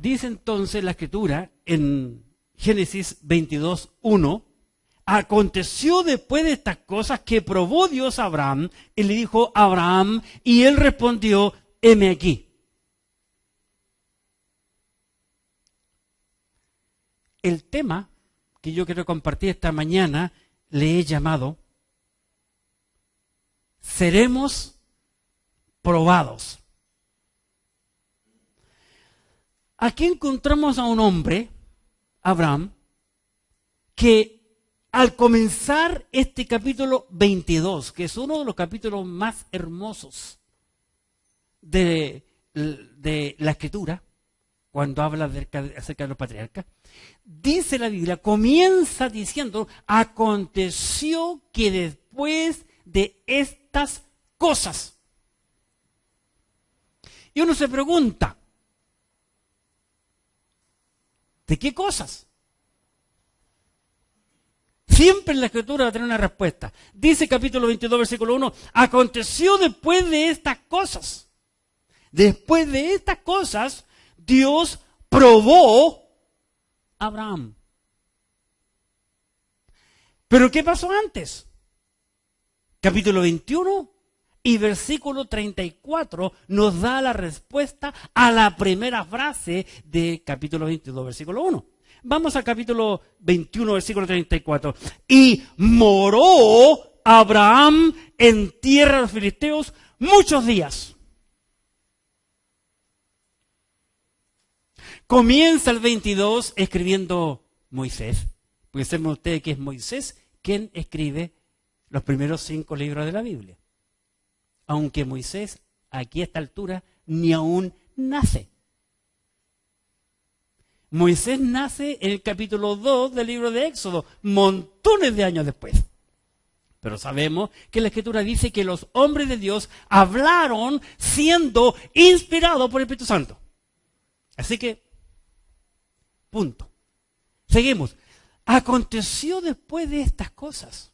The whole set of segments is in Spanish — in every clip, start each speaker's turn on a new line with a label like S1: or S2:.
S1: Dice entonces la Escritura en Génesis 22:1, aconteció después de estas cosas que probó Dios a Abraham y le dijo a Abraham, y él respondió, heme aquí. El tema que yo quiero compartir esta mañana le he llamado, seremos probados. Aquí encontramos a un hombre, Abraham, que al comenzar este capítulo 22, que es uno de los capítulos más hermosos de la Escritura, cuando habla acerca de los patriarcas, dice la Biblia, comienza diciendo, aconteció que después de estas cosas. Y uno se pregunta, ¿de qué cosas? Siempre en la Escritura va a tener una respuesta. Dice capítulo 22, versículo 1, aconteció después de estas cosas. Después de estas cosas, Dios probó a Abraham. ¿Pero qué pasó antes? Capítulo 21 y versículo 34 nos da la respuesta a la primera frase de capítulo 22, versículo 1. Vamos al capítulo 21, versículo 34. Y moró Abraham en tierra de los filisteos muchos días. Comienza el 22 escribiendo Moisés. Porque sepan ustedes que es Moisés quien escribe los primeros 5 libros de la Biblia. Aunque Moisés, aquí a esta altura, ni aún nace. Moisés nace en el capítulo 2 del libro de Éxodo, montones de años después. Pero sabemos que la Escritura dice que los hombres de Dios hablaron siendo inspirados por el Espíritu Santo. Así que, punto. Seguimos. Aconteció después de estas cosas.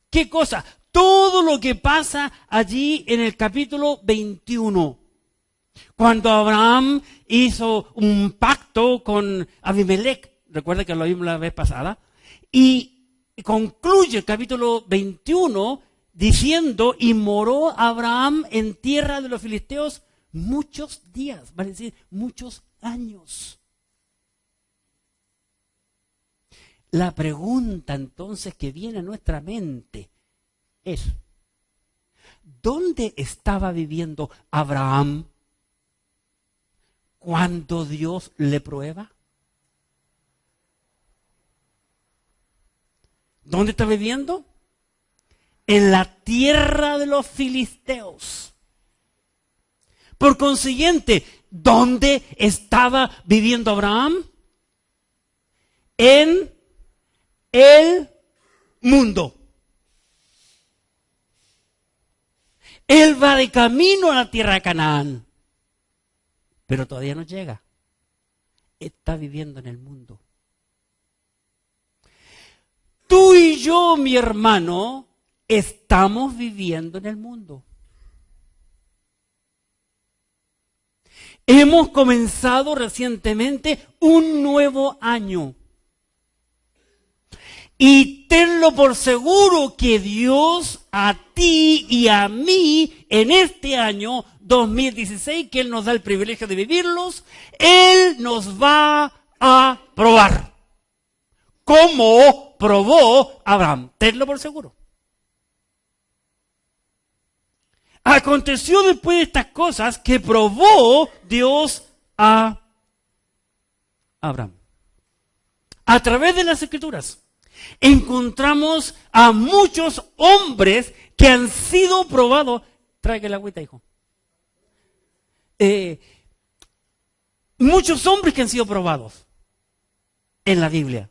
S1: ¿Qué cosa? Todo lo que pasa allí en el capítulo 21. Cuando Abraham hizo un pacto con Abimelech, recuerda que lo vimos la vez pasada, y concluye el capítulo 21 diciendo, y moró Abraham en tierra de los filisteos muchos días, vale decir, muchos años. La pregunta entonces que viene a nuestra mente es, ¿dónde estaba viviendo Abraham cuando Dios le prueba? ¿Dónde está viviendo? En la tierra de los filisteos. Por consiguiente, ¿dónde estaba viviendo Abraham? En el mundo. Él va de camino a la tierra de Canaán, pero todavía no llega. Está viviendo en el mundo. Tú y yo, mi hermano, estamos viviendo en el mundo. Hemos comenzado recientemente un nuevo año. Y tenlo por seguro que Dios a ti y a mí en este año 2016, que Él nos da el privilegio de vivirlos, Él nos va a probar. Como probó Abraham. Tenlo por seguro. Aconteció después de estas cosas que probó Dios a Abraham. A través de las Escrituras encontramos a muchos hombres que han sido probados. Tráiga la agüita, hijo. Muchos hombres que han sido probados en la Biblia.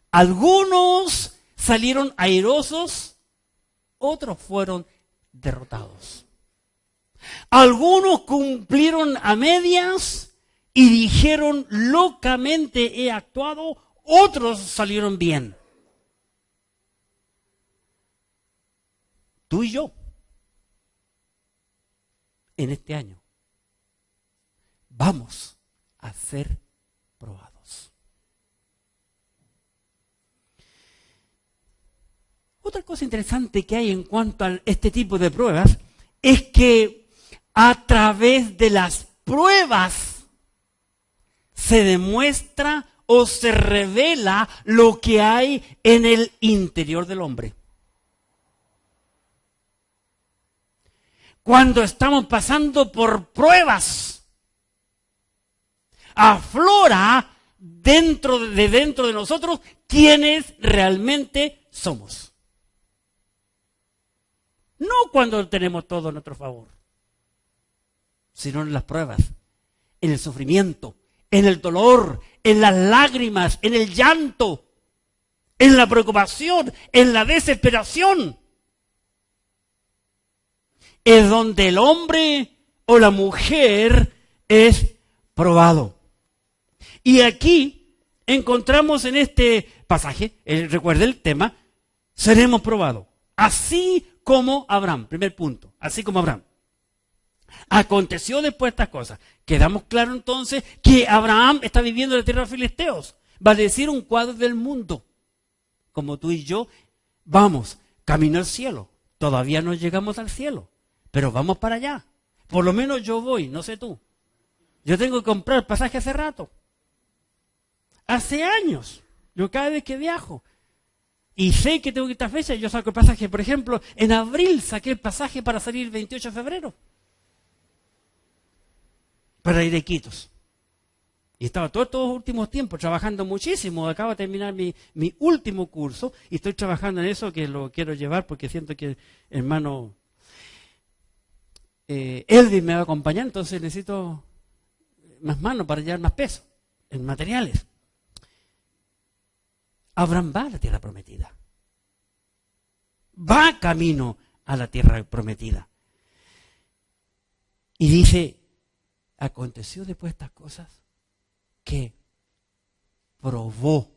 S1: Algunos salieron airosos, otros fueron derrotados. Algunos cumplieron a medias y dijeron locamente he actuado, otros salieron bien. Tú y yo, en este año, vamos a ser probados. Otra cosa interesante que hay en cuanto a este tipo de pruebas es que a través de las pruebas se demuestra o se revela lo que hay en el interior del hombre. Cuando estamos pasando por pruebas, aflora dentro de nosotros quiénes realmente somos. No cuando tenemos todo a nuestro favor, sino en las pruebas, en el sufrimiento, en el dolor, en las lágrimas, en el llanto, en la preocupación, en la desesperación. Es donde el hombre o la mujer es probado. Y aquí encontramos en este pasaje, recuerde el tema, seremos probados. Así como Abraham, primer punto, así como Abraham. Aconteció después de estas cosas. Quedamos claros entonces que Abraham está viviendo en la tierra de los filisteos. Va a decir un cuadro del mundo. Como tú y yo vamos camino al cielo. Todavía no llegamos al cielo, pero vamos para allá. Por lo menos yo voy, no sé tú. Yo tengo que comprar pasaje hace rato. Hace años. Yo cada vez que viajo. Y sé que tengo que ir a esta fecha. Yo saco el pasaje, por ejemplo, en abril saqué el pasaje para salir el 28 de febrero. Para ir a Iquitos. Y estaba todos estos últimos tiempos trabajando muchísimo. Acabo de terminar mi último curso y estoy trabajando en eso, que lo quiero llevar porque siento que el hermano Elvis me va a acompañar, entonces necesito más manos para llevar más peso en materiales. Abraham va a la tierra prometida. Va camino a la tierra prometida. Y dice, aconteció después de estas cosas que probó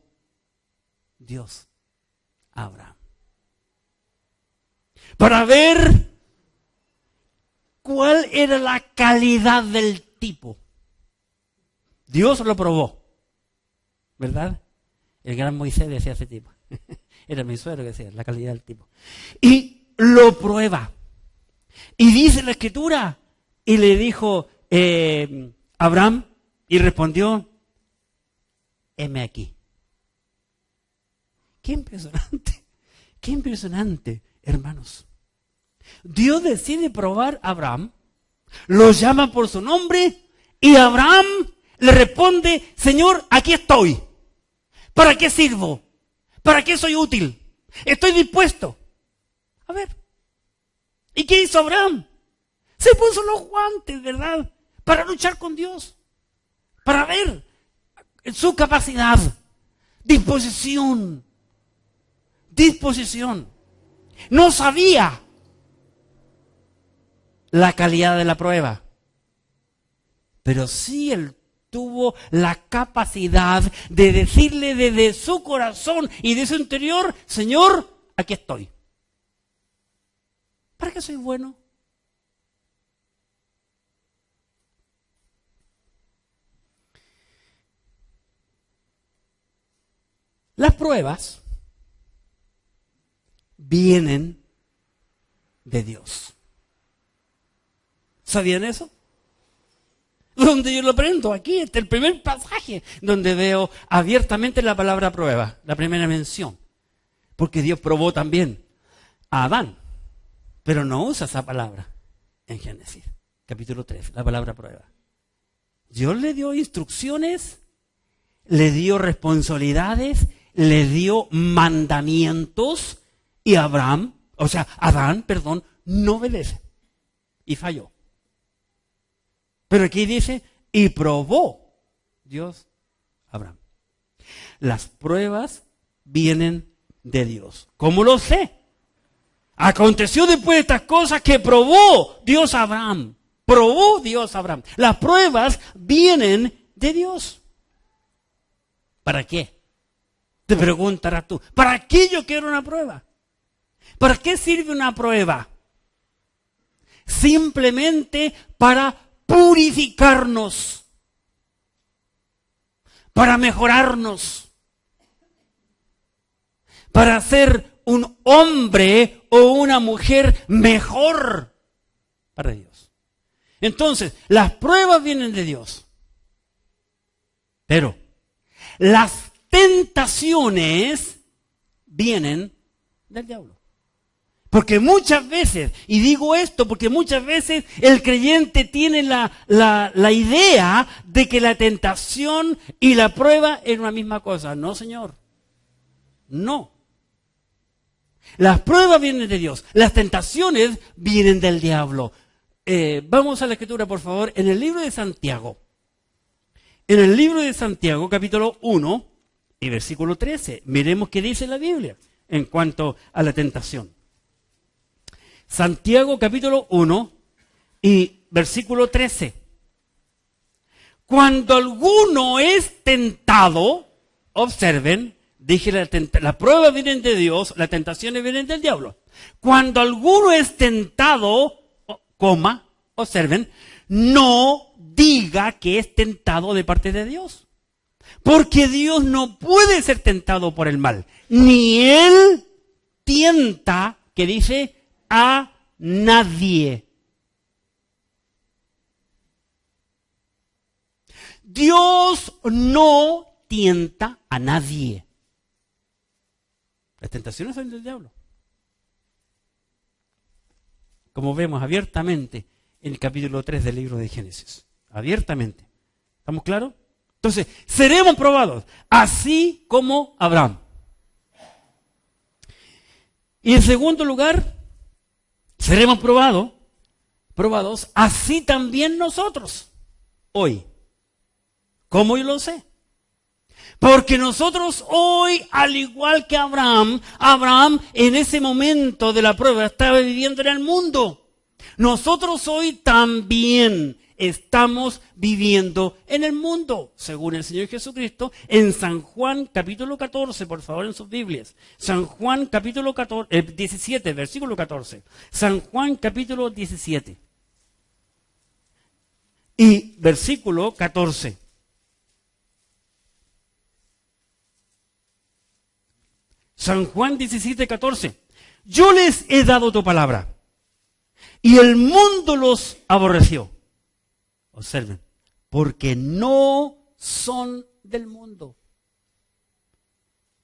S1: Dios a Abraham. Para ver cuál era la calidad del tipo. Dios lo probó. ¿Verdad? El gran Moisés decía ese tipo. Era mi suegro que decía, la calidad del tipo. Y lo prueba. Y dice la Escritura, y le dijo Abraham, y respondió, heme aquí. Qué impresionante, hermanos. Dios decide probar a Abraham, lo llama por su nombre, y Abraham le responde, Señor, aquí estoy. ¿Para qué sirvo? ¿Para qué soy útil? Estoy dispuesto. A ver. ¿Y qué hizo Abraham? Se puso los guantes, ¿verdad? Para luchar con Dios. Para ver su capacidad. Disposición. No sabía la calidad de la prueba. Pero sí él tuvo la capacidad de decirle desde su corazón y de su interior, Señor, aquí estoy. ¿Para qué soy bueno? Las pruebas vienen de Dios. ¿Sabían eso? Donde yo lo aprendo, aquí, este es el primer pasaje donde veo abiertamente la palabra prueba, la primera mención. Porque Dios probó también a Adán, pero no usa esa palabra en Génesis, capítulo 3, la palabra prueba. Dios le dio instrucciones, le dio responsabilidades, le dio mandamientos y Adán, no obedece y falló. Pero aquí dice, y probó Dios a Abraham. Las pruebas vienen de Dios. ¿Cómo lo sé? Aconteció después de estas cosas que probó Dios a Abraham. Probó Dios a Abraham. Las pruebas vienen de Dios. ¿Para qué? Te preguntarás tú. ¿Para qué yo quiero una prueba? ¿Para qué sirve una prueba? Simplemente para purificarnos. para mejorarnos, para ser un hombre o una mujer mejor para Dios. Entonces, las pruebas vienen de Dios, pero las tentaciones vienen del diablo. Porque muchas veces, y digo esto porque muchas veces el creyente tiene la idea de que la tentación y la prueba es una misma cosa. No, Señor. No. Las pruebas vienen de Dios. Las tentaciones vienen del diablo. Vamos a la escritura, por favor, en el libro de Santiago. En el libro de Santiago, capítulo 1 y versículo 13. Miremos qué dice la Biblia en cuanto a la tentación. Santiago capítulo 1 y versículo 13. Cuando alguno es tentado, observen, dije la prueba viene de Dios, las tentaciones vienen del diablo. Cuando alguno es tentado, observen, no diga que es tentado de parte de Dios. Porque Dios no puede ser tentado por el mal. Ni Él tienta, que dice, a nadie. Dios no tienta a nadie. Las tentaciones son del diablo. Como vemos abiertamente en el capítulo 3 del libro de Génesis. Abiertamente. ¿Estamos claros? Entonces, seremos probados, así como Abraham. Y en segundo lugar, seremos probados, así también nosotros, hoy. ¿Cómo yo lo sé? Porque nosotros hoy, al igual que Abraham en ese momento de la prueba estaba viviendo en el mundo. Nosotros hoy también estamos viviendo en el mundo, según el Señor Jesucristo, en San Juan capítulo 14, por favor, en sus Biblias. San Juan capítulo 17, versículo 14. San Juan capítulo 17 y versículo 14. San Juan 17, 14. Yo les he dado tu palabra y el mundo los aborreció. Observen, porque no son del mundo,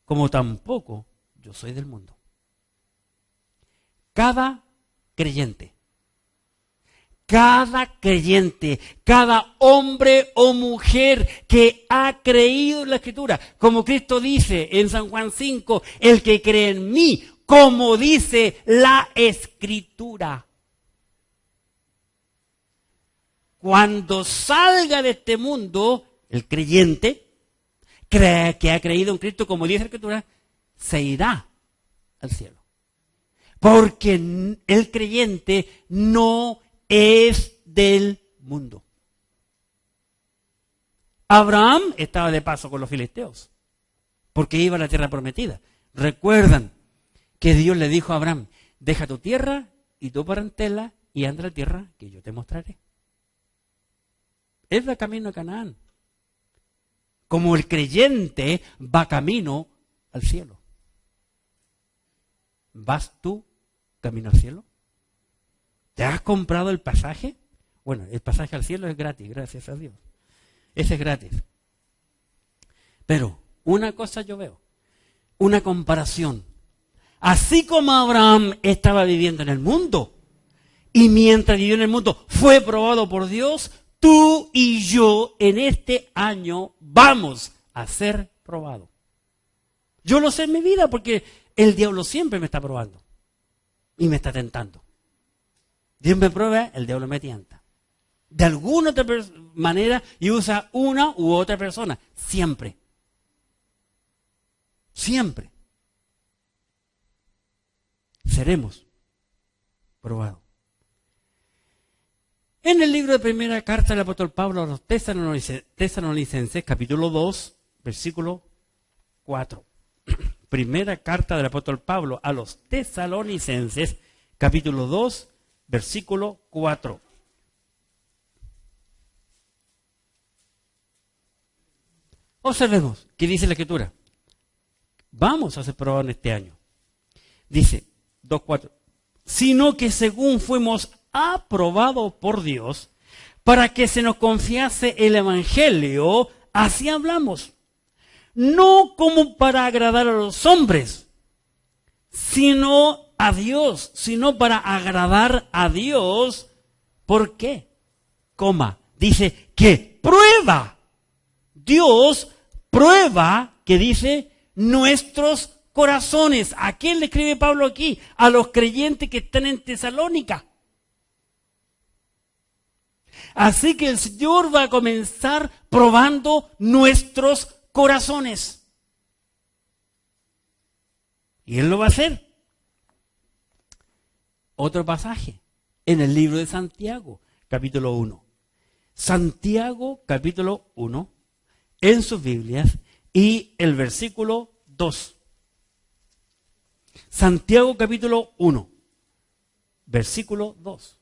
S1: como tampoco yo soy del mundo. Cada creyente, cada hombre o mujer que ha creído en la Escritura, como Cristo dice en San Juan 5, el que cree en mí, como dice la Escritura. Cuando salga de este mundo, el creyente que ha creído en Cristo, como dice la Escritura, se irá al cielo. Porque el creyente no es del mundo. Abraham estaba de paso con los filisteos, porque iba a la tierra prometida. Recuerdan que Dios le dijo a Abraham, deja tu tierra y tu parentela y anda a la tierra que yo te mostraré. Es el camino a Canaán. Como el creyente va camino al cielo. ¿Vas tú camino al cielo? ¿Te has comprado el pasaje? Bueno, el pasaje al cielo es gratis, gracias a Dios. Ese es gratis. Pero una cosa yo veo, una comparación. Así como Abraham estaba viviendo en el mundo, y mientras vivió en el mundo fue probado por Dios, tú y yo en este año vamos a ser probados. Yo lo sé en mi vida porque el diablo siempre me está probando y me está tentando. Dios me prueba, el diablo me tienta. De alguna otra manera y usa una u otra persona. Siempre. Siempre. Seremos probados. En el libro de primera carta del apóstol Pablo a los tesalonicenses, capítulo 2, versículo 4. Primera carta del apóstol Pablo a los tesalonicenses, capítulo 2, versículo 4. Observemos qué dice la Escritura. Vamos a ser probados en este año. Dice 2:4. Sino que según fuimos aprobados por Dios, para que se nos confiase el Evangelio, así hablamos. No como para agradar a los hombres, sino a Dios, sino para agradar a Dios. ¿Por qué? Dice que prueba. Dios prueba, que dice, nuestros corazones. ¿A quién le escribe Pablo aquí? A los creyentes que están en Tesalónica. Así que el Señor va a comenzar probando nuestros corazones. Y Él lo va a hacer. Otro pasaje en el libro de Santiago, capítulo 1. Santiago, capítulo 1, en sus Biblias, y el versículo 2. Santiago, capítulo 1, versículo 2.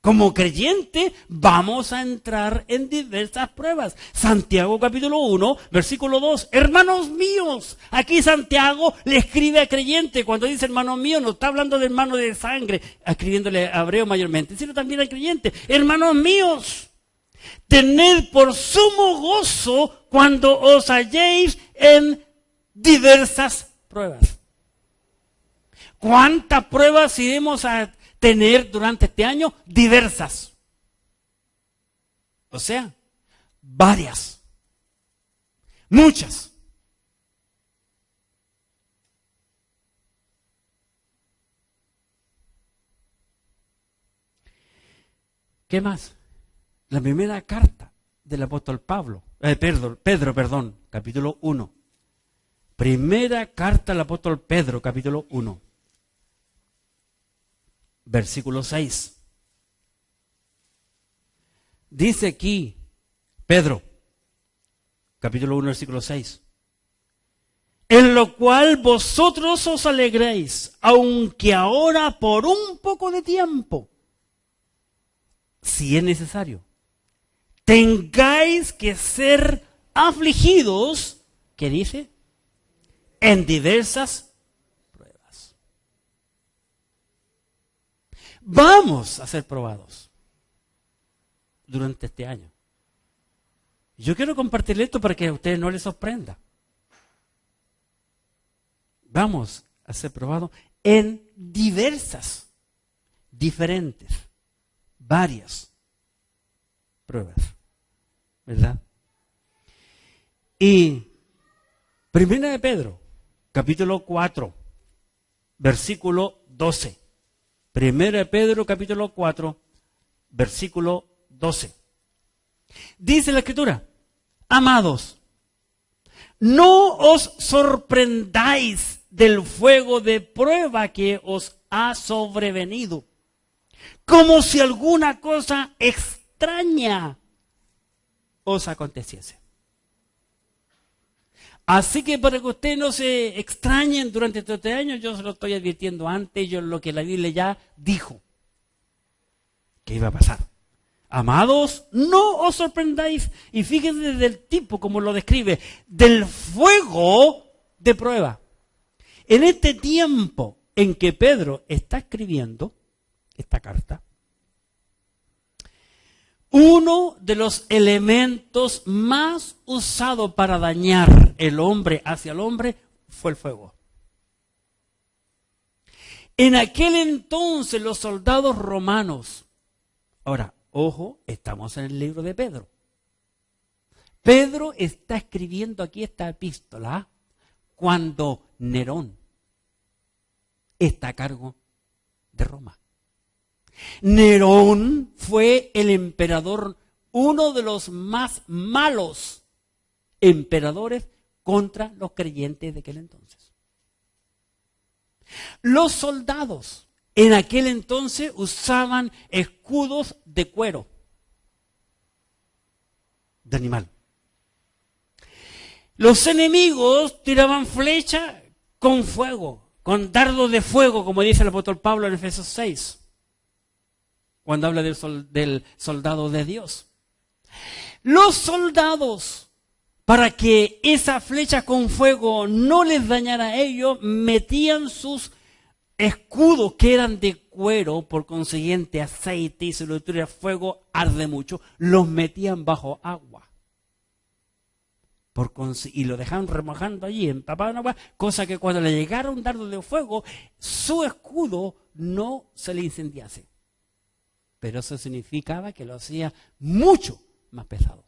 S1: Como creyente vamos a entrar en diversas pruebas. Santiago capítulo 1, versículo 2. Hermanos míos, aquí Santiago le escribe a creyente. Cuando dice hermanos míos, no está hablando de hermano de sangre, escribiéndole a hebreo mayormente, sino también al creyente. Hermanos míos, tened por sumo gozo cuando os halléis en diversas pruebas. ¿Cuántas pruebas iremos a tener durante este año? Diversas. O sea, varias. Muchas. ¿Qué más? La primera carta del apóstol Pedro, capítulo 1. Primera carta del apóstol Pedro, capítulo 1. Versículo 6. Dice aquí Pedro, capítulo 1, versículo 6. En lo cual vosotros os alegréis, aunque ahora por un poco de tiempo, si es necesario, tengáis que ser afligidos, ¿qué dice? En diversas pruebas. Vamos a ser probados durante este año. Yo quiero compartir esto para que a ustedes no les sorprenda. Vamos a ser probados en diversas, diferentes, varias pruebas, ¿verdad? Y Primera de Pedro, capítulo 4, versículo 12. Primera de Pedro, capítulo 4, versículo 12. Dice la Escritura: amados, no os sorprendáis del fuego de prueba que os ha sobrevenido, como si alguna cosa extraña os aconteciese. Así que para que ustedes no se extrañen durante este año, yo se lo estoy advirtiendo antes, yo lo que la Biblia ya dijo que iba a pasar. Amados, no os sorprendáis. Y fíjense del tipo como lo describe, del fuego de prueba. En este tiempo en que Pedro está escribiendo esta carta, uno de los elementos más usados para dañar el hombre hacia el hombre fue el fuego. En aquel entonces los soldados romanos, ahora, ojo, estamos en el libro de Pedro. Pedro está escribiendo aquí esta epístola cuando Nerón está a cargo de Roma. Nerón fue el emperador, uno de los más malos emperadores contra los creyentes de aquel entonces. Los soldados en aquel entonces usaban escudos de cuero, de animal. Los enemigos tiraban flechas con fuego, con dardos de fuego, como dice el apóstol Pablo en Efesios 6. Cuando habla del soldado de Dios. Los soldados para que esa flecha con fuego no les dañara a ellos, metían sus escudos que eran de cuero, por consiguiente aceite, y si lo tuviera fuego arde mucho, los metían bajo agua. Y lo dejaban remojando allí, empapado en agua, cosa que cuando le llegara un dardo de fuego, su escudo no se le incendiase. Pero eso significaba que lo hacía mucho más pesado.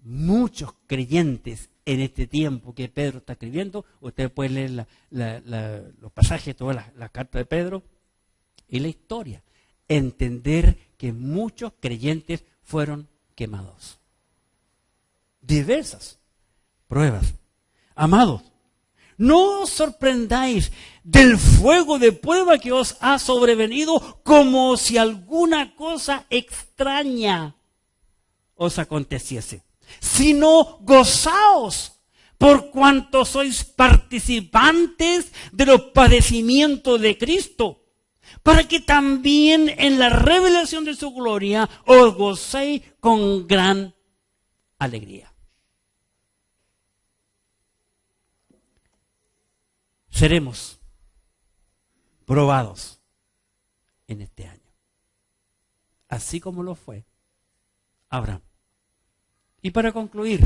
S1: Muchos creyentes en este tiempo que Pedro está escribiendo, usted puede leer los pasajes, todas las cartas de Pedro y la historia, entender que muchos creyentes fueron quemados. Diversas pruebas. Amados, no os sorprendáis del fuego de prueba que os ha sobrevenido como si alguna cosa extraña os aconteciese, sino gozaos por cuanto sois participantes de los padecimientos de Cristo, para que también en la revelación de su gloria os gocéis con gran alegría. Seremos probados en este año, así como lo fue Abraham. Y para concluir,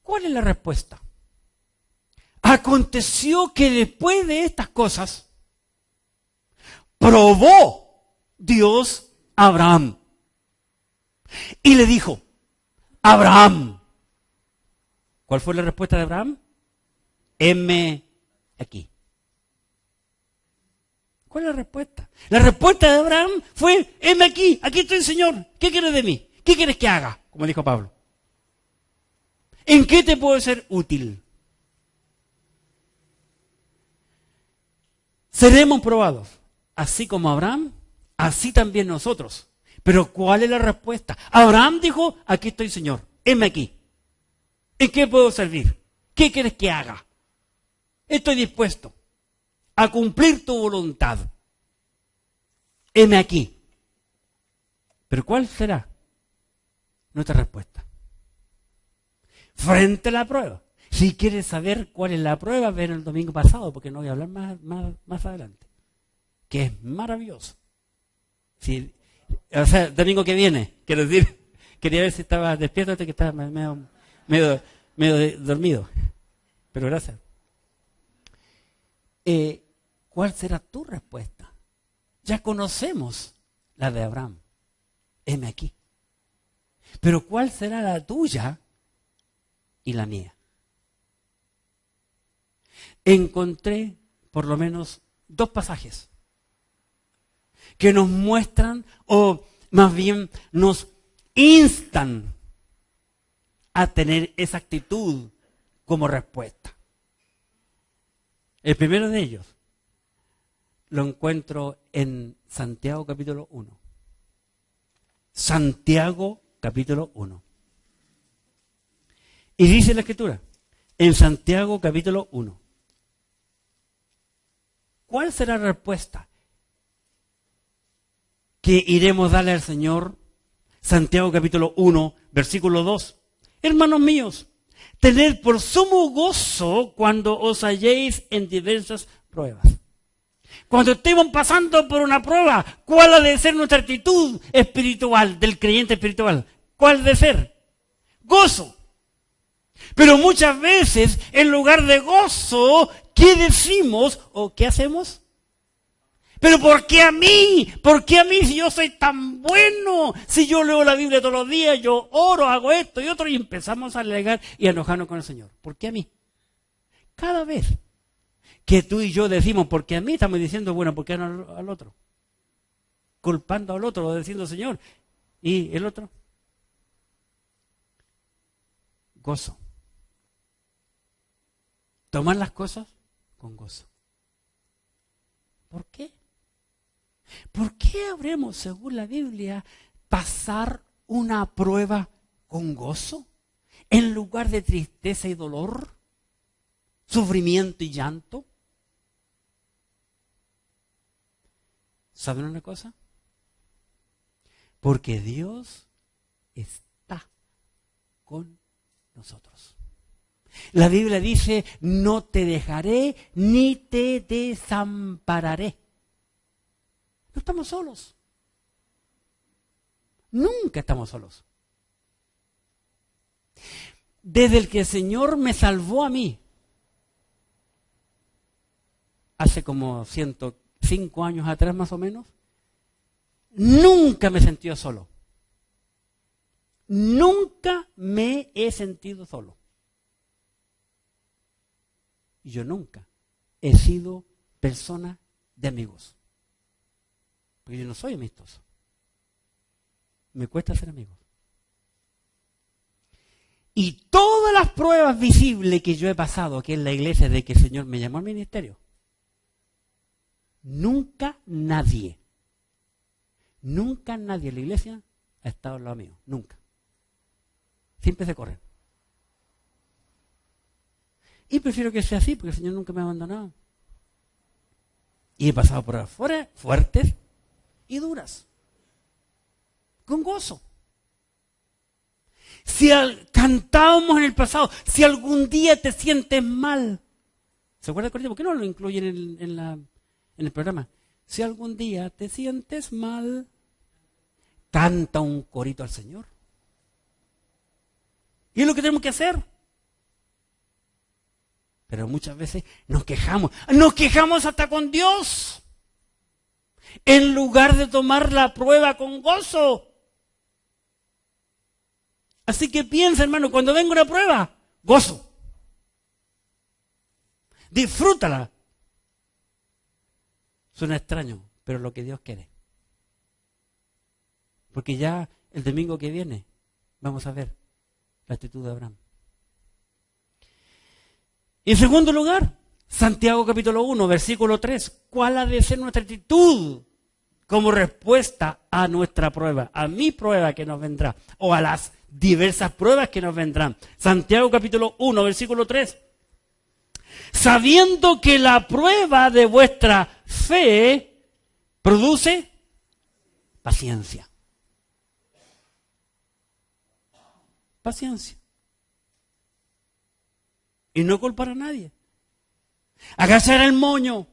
S1: ¿cuál es la respuesta? Aconteció que después de estas cosas, probó Dios a Abraham. Y le dijo, Abraham. ¿Cuál fue la respuesta de Abraham? Heme aquí. ¿Cuál es la respuesta? La respuesta de Abraham fue, heme aquí estoy, Señor. ¿Qué quieres de mí? ¿Qué quieres que haga? Como dijo Pablo. ¿En qué te puedo ser útil? Seremos probados, así como Abraham, así también nosotros. Pero ¿cuál es la respuesta? Abraham dijo, aquí estoy, Señor, heme aquí. ¿En qué puedo servir? ¿Qué quieres que haga? Estoy dispuesto a cumplir tu voluntad. Heme aquí. Pero ¿cuál será nuestra respuesta? Frente a la prueba. Si quieres saber cuál es la prueba, ven el domingo pasado, porque no voy a hablar más adelante. Que es maravilloso. Sí, o sea, el domingo que viene, quiero decir, quería ver si estaba despierto, que estaba medio dormido. Pero gracias. ¿Cuál será tu respuesta? Ya conocemos la de Abraham. Heme aquí. Pero ¿cuál será la tuya y la mía? Encontré por lo menos 2 pasajes que nos muestran, o más bien nos instan a tener esa actitud como respuesta. El primero de ellos lo encuentro en Santiago capítulo 1. Santiago capítulo 1. Y dice la Escritura, en Santiago capítulo 1. ¿Cuál será la respuesta que iremos darle al Señor? Santiago capítulo 1, versículo 2. Hermanos míos, tened por sumo gozo cuando os halléis en diversas pruebas. Cuando estemos pasando por una prueba, ¿cuál ha de ser nuestra actitud espiritual, del creyente espiritual? ¿Cuál debe ser? Gozo. Pero muchas veces, en lugar de gozo, ¿qué decimos o qué hacemos? ¿Pero por qué a mí? ¿Por qué a mí si yo soy tan bueno? Si yo leo la Biblia todos los días, yo oro, hago esto y otro, y empezamos a alegar y a enojarnos con el Señor. ¿Por qué a mí? Cada vez que tú y yo decimos, ¿por qué a mí? Estamos diciendo, bueno, ¿por qué no al otro? Culpando al otro, diciendo, Señor, ¿y el otro? Gozo. Tomar las cosas con gozo. ¿Por qué? ¿Por qué habremos, según la Biblia, pasar una prueba con gozo en lugar de tristeza y dolor, sufrimiento y llanto? ¿Saben una cosa? Porque Dios está con nosotros. La Biblia dice, no te dejaré ni te desampararé. No estamos solos. Nunca estamos solos. Desde el que el Señor me salvó a mí, hace como 105 años atrás más o menos, nunca me he sentido solo. Nunca me he sentido solo. Y yo nunca he sido persona de amigos. Porque yo no soy amistoso. Me cuesta ser amigo. Y todas las pruebas visibles que yo he pasado aquí en la iglesia desde que el Señor me llamó al ministerio, nunca nadie en la iglesia ha estado al lado mío. Nunca. Siempre se corren. Y prefiero que sea así porque el Señor nunca me ha abandonado. Y he pasado pruebas fuertes y duras. Con gozo. Si cantábamos en el pasado, si algún día te sientes mal, ¿se acuerda, Corina? ¿Por qué no lo incluyen en el programa? Si algún día te sientes mal, canta un corito al Señor. Y es lo que tenemos que hacer. Pero muchas veces nos quejamos hasta con Dios, en lugar de tomar la prueba con gozo. Así que piensa, hermano, cuando venga una prueba, gozo. Disfrútala. Suena extraño, pero lo que Dios quiere. Porque ya el domingo que viene vamos a ver la actitud de Abraham. Y en segundo lugar, Santiago capítulo 1, versículo 3. ¿Cuál ha de ser nuestra actitud como respuesta a nuestra prueba, a mi prueba que nos vendrá, o a las diversas pruebas que nos vendrán? Santiago capítulo 1, versículo 3. Sabiendo que la prueba de vuestra fe produce paciencia. Paciencia. Y no culpar a nadie. Agachar el moño.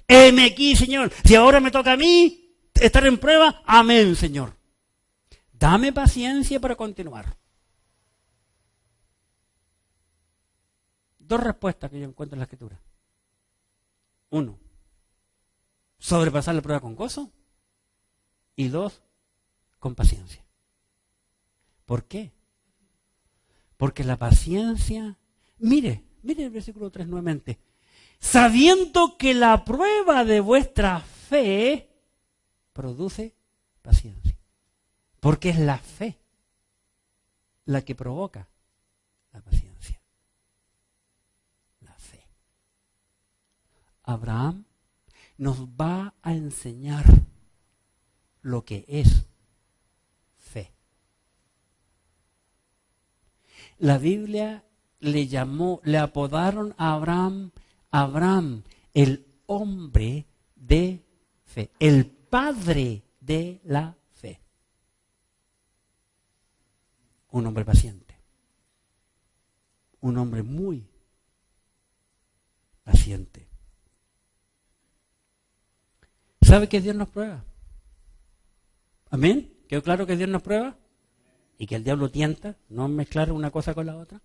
S1: Heme aquí, Señor. Si ahora me toca a mí estar en prueba, amén, Señor. Dame paciencia para continuar. Dos respuestas que yo encuentro en la Escritura. Uno, sobrepasar la prueba con gozo. Y dos, con paciencia. ¿Por qué? Porque la paciencia... Mire el versículo 3 nuevamente. Sabiendo que la prueba de vuestra fe produce paciencia. Porque es la fe la que provoca la paciencia. La fe. Abraham nos va a enseñar lo que es fe. La Biblia le apodaron a Abraham, el hombre de fe, el padre de la fe. Un hombre paciente, un hombre muy paciente. ¿Sabe que Dios nos prueba? ¿Amén? ¿Quedó claro que Dios nos prueba? Y que el diablo tienta, no mezclar una cosa con la otra.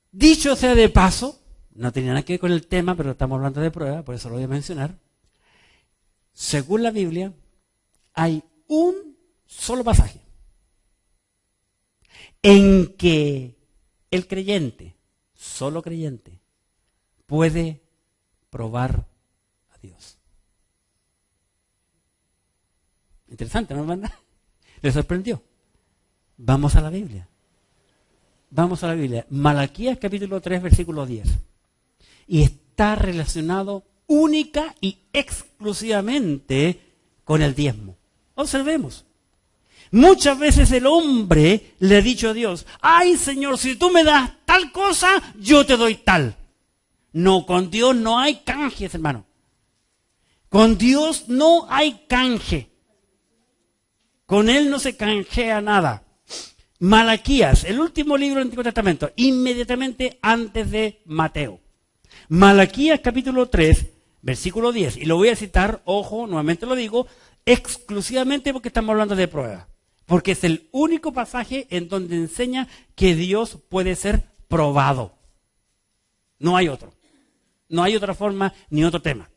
S1: Dicho sea de paso, no tenía nada que ver con el tema, pero estamos hablando de prueba, por eso lo voy a mencionar. Según la Biblia, hay un solo pasaje en que el creyente, solo creyente, puede probar a Dios. Interesante, ¿no, hermana? ¿Le sorprendió? Vamos a la Biblia. Vamos a la Biblia. Malaquías capítulo 3, versículo 10. Y está relacionado única y exclusivamente con el diezmo. Observemos. Muchas veces el hombre le ha dicho a Dios, ay Señor, si tú me das tal cosa, yo te doy tal. No, con Dios no hay canjes, hermano. Con Dios no hay canje. Con Él no se canjea nada. Malaquías, el último libro del Antiguo Testamento, inmediatamente antes de Mateo. Malaquías capítulo 3, versículo 10. Y lo voy a citar, ojo, nuevamente lo digo, exclusivamente porque estamos hablando de pruebas. Porque es el único pasaje en donde enseña que Dios puede ser probado. No hay otro. No hay otra forma ni otro tema.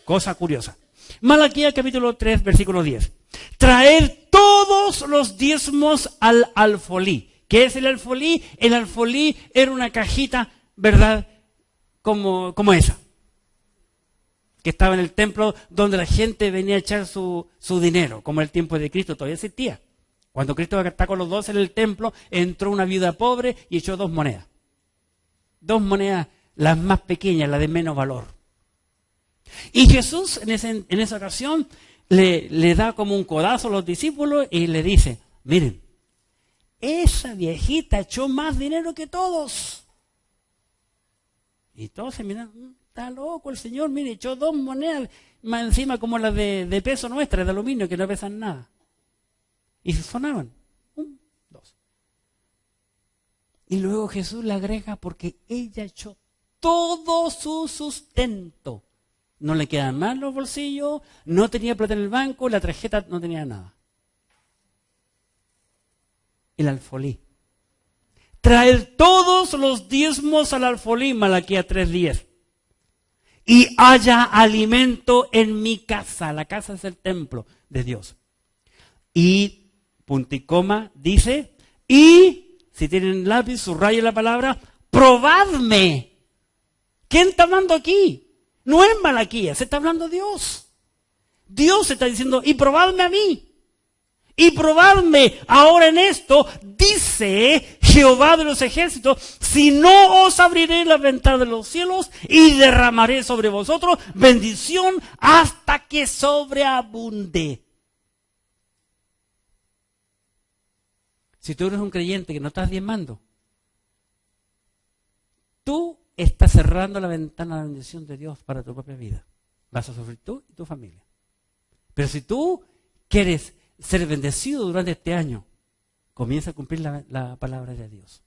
S1: Cosa curiosa. Malaquías capítulo 3, versículo 10. Traer todos los diezmos al alfolí. ¿Qué es el alfolí? El alfolí era una cajita, ¿verdad? Como esa. Que estaba en el templo donde la gente venía a echar su dinero. Como el tiempo de Cristo todavía existía. Cuando Cristo está con los 12 en el templo, entró una viuda pobre y echó 2 monedas. 2 monedas, las más pequeñas, las de menos valor. Y Jesús en esa ocasión le da como un codazo a los discípulos y le dice, miren, esa viejita echó más dinero que todos. Y todos se miran, está loco el Señor, mire, echó 2 monedas, más encima como las de peso nuestras, de aluminio, que no pesan nada. Y se sonaban, 1, 2. Y luego Jesús le agrega, porque ella echó todo su sustento. No le quedan más los bolsillos, no tenía plata en el banco, la tarjeta no tenía nada. El alfolí. Traer todos los diezmos al alfolí, Malaquías 3:10. Y haya alimento en mi casa. La casa es el templo de Dios. Y, punto y coma, dice, y, si tienen lápiz, subrayen la palabra, probadme. ¿Quién está hablando aquí? No es Malaquías, se está hablando Dios. Dios está diciendo, y probadme a mí. Y probadme ahora en esto, dice Jehová de los ejércitos, si no os abriré las ventanas de los cielos y derramaré sobre vosotros bendición hasta que sobreabunde. Si tú eres un creyente que no estás diezmando, tú estás cerrando la ventana de la bendición de Dios para tu propia vida. Vas a sufrir tú y tu familia. Pero si tú quieres ser bendecido durante este año, comienza a cumplir la palabra de Dios.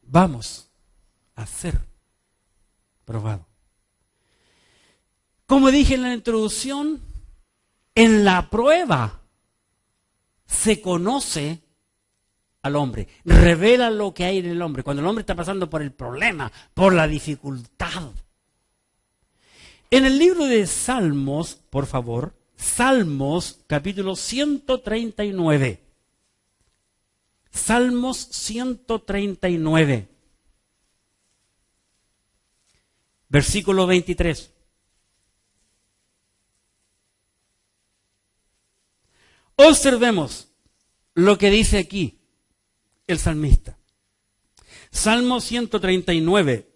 S1: Vamos a ser probados. Como dije en la introducción, en la prueba se conoce al hombre, revela lo que hay en el hombre, cuando el hombre está pasando por el problema, por la dificultad. En el libro de Salmos, por favor, Salmos capítulo 139. Salmos 139. Versículo 23. Observemos lo que dice aquí el salmista. Salmo 139,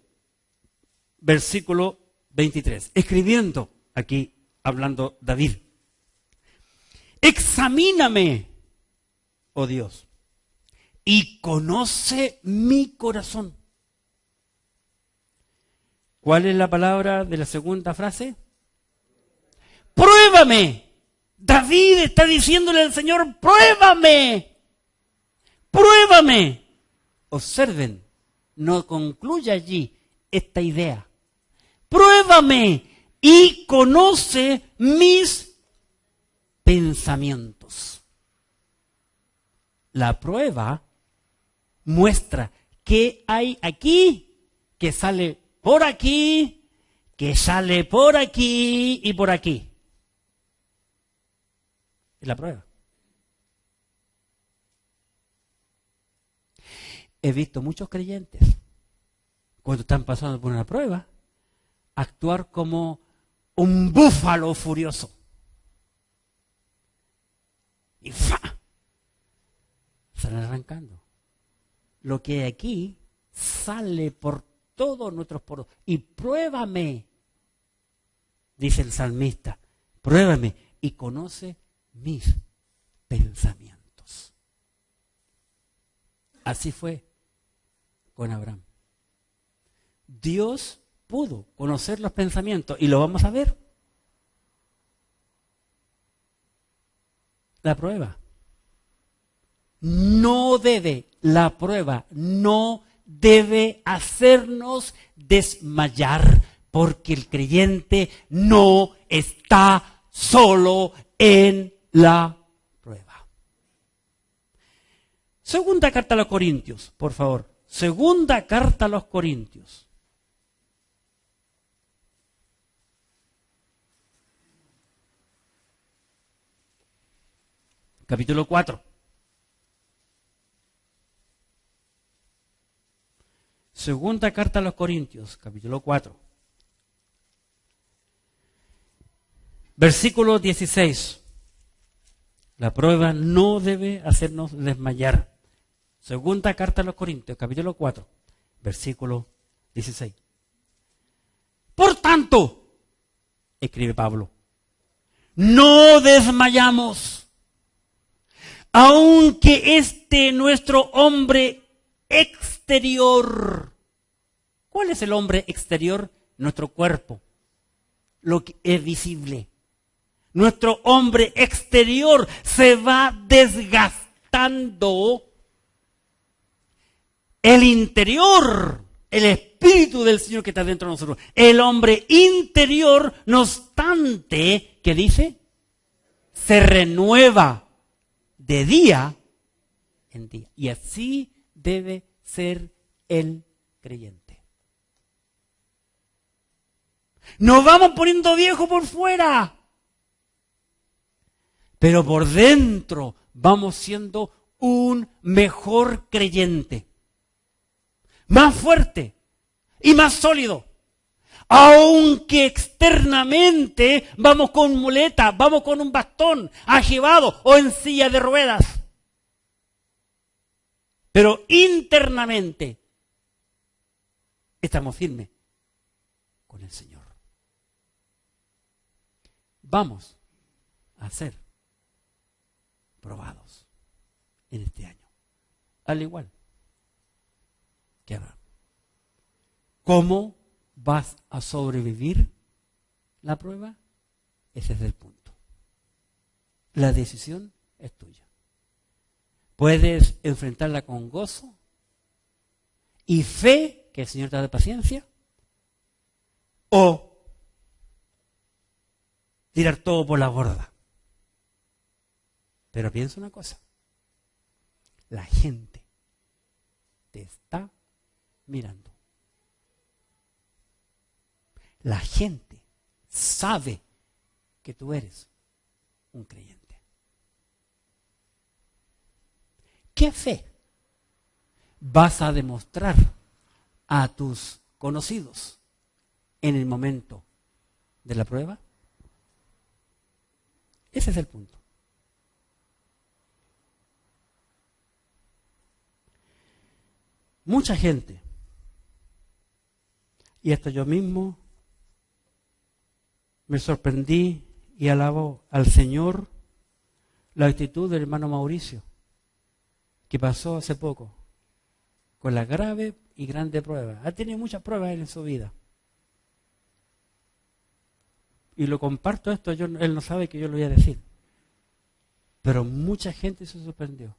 S1: versículo 23. Escribiendo aquí, hablando David. Examíname, oh Dios, y conoce mi corazón. ¿Cuál es la palabra de la segunda frase? Pruébame. David está diciéndole al Señor, pruébame. Pruébame. Observen, no concluye allí esta idea. Pruébame y conoce mis pensamientos. La prueba muestra qué hay aquí, que sale por aquí, que sale por aquí y por aquí. Es la prueba. He visto muchos creyentes, cuando están pasando por una prueba, actuar como un búfalo furioso. Y ¡fa! Salen arrancando. Lo que hay aquí sale por todos nuestros poros. Y pruébame, dice el salmista, pruébame y conoce mis pensamientos. Así fue con Abraham. Dios pudo conocer los pensamientos y lo vamos a ver. la prueba. La prueba no debe hacernos desmayar, porque el creyente no está solo en la prueba. Segunda carta a los Corintios, por favor. Segunda carta a los Corintios. Capítulo 4. Segunda carta a los Corintios, capítulo 4. Versículo 16. La prueba no debe hacernos desmayar. Segunda carta a los Corintios, capítulo 4, versículo 16. Por tanto, escribe Pablo, no desmayamos, aunque nuestro hombre exterior. ¿Cuál es el hombre exterior? Nuestro cuerpo, lo que es visible. Nuestro hombre exterior se va desgastando. El interior, el Espíritu del Señor que está dentro de nosotros, el hombre interior, no obstante, ¿qué dice? Se renueva de día en día. Y así debe ser el creyente. Nos vamos poniendo viejos por fuera, pero por dentro vamos siendo un mejor creyente. Más fuerte y más sólido. Aunque externamente vamos con muleta, vamos con un bastón, ajevado o en silla de ruedas. Pero internamente estamos firmes con el Señor. Vamos a ser probados en este año. Al igual que Abraham. ¿Cómo vas a sobrevivir la prueba? Ese es el punto. La decisión es tuya. Puedes enfrentarla con gozo y fe, que el Señor te da paciencia, o tirar todo por la borda. Pero piensa una cosa. La gente te está mirando. La gente sabe que tú eres un creyente. ¿Qué fe vas a demostrar a tus conocidos en el momento de la prueba? Ese es el punto. Mucha gente, y hasta yo mismo me sorprendí y alabo al Señor la actitud del hermano Mauricio, que pasó hace poco con la grave y grande prueba. Ha tenido muchas pruebas en su vida. Y lo comparto esto, él no sabe que yo lo voy a decir. Pero mucha gente se sorprendió.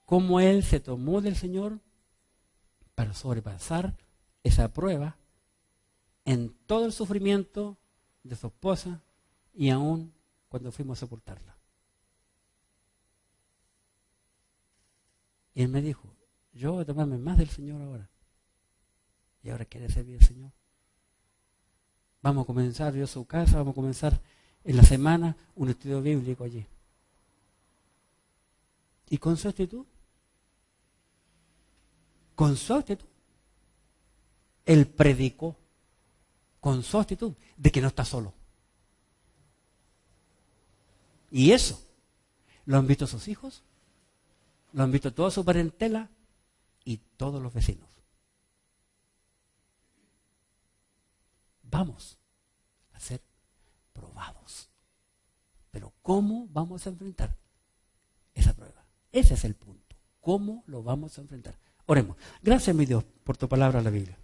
S1: Cómo él se tomó del Señor para sobrepasar esa prueba en todo el sufrimiento de su esposa y aún cuando fuimos a sepultarla. Y él me dijo, yo voy a tomarme más del Señor ahora. Y ahora quiere servir al Señor. Vamos a comenzar yo a su casa, vamos a comenzar en la semana un estudio bíblico allí. Y con su actitud, él predicó con su actitud de que no está solo. Y eso lo han visto sus hijos, lo han visto toda su parentela y todos los vecinos. Vamos a ser probados. Pero ¿cómo vamos a enfrentar esa prueba? Ese es el punto. ¿Cómo lo vamos a enfrentar? Oremos. Gracias, mi Dios, por tu palabra en la Biblia.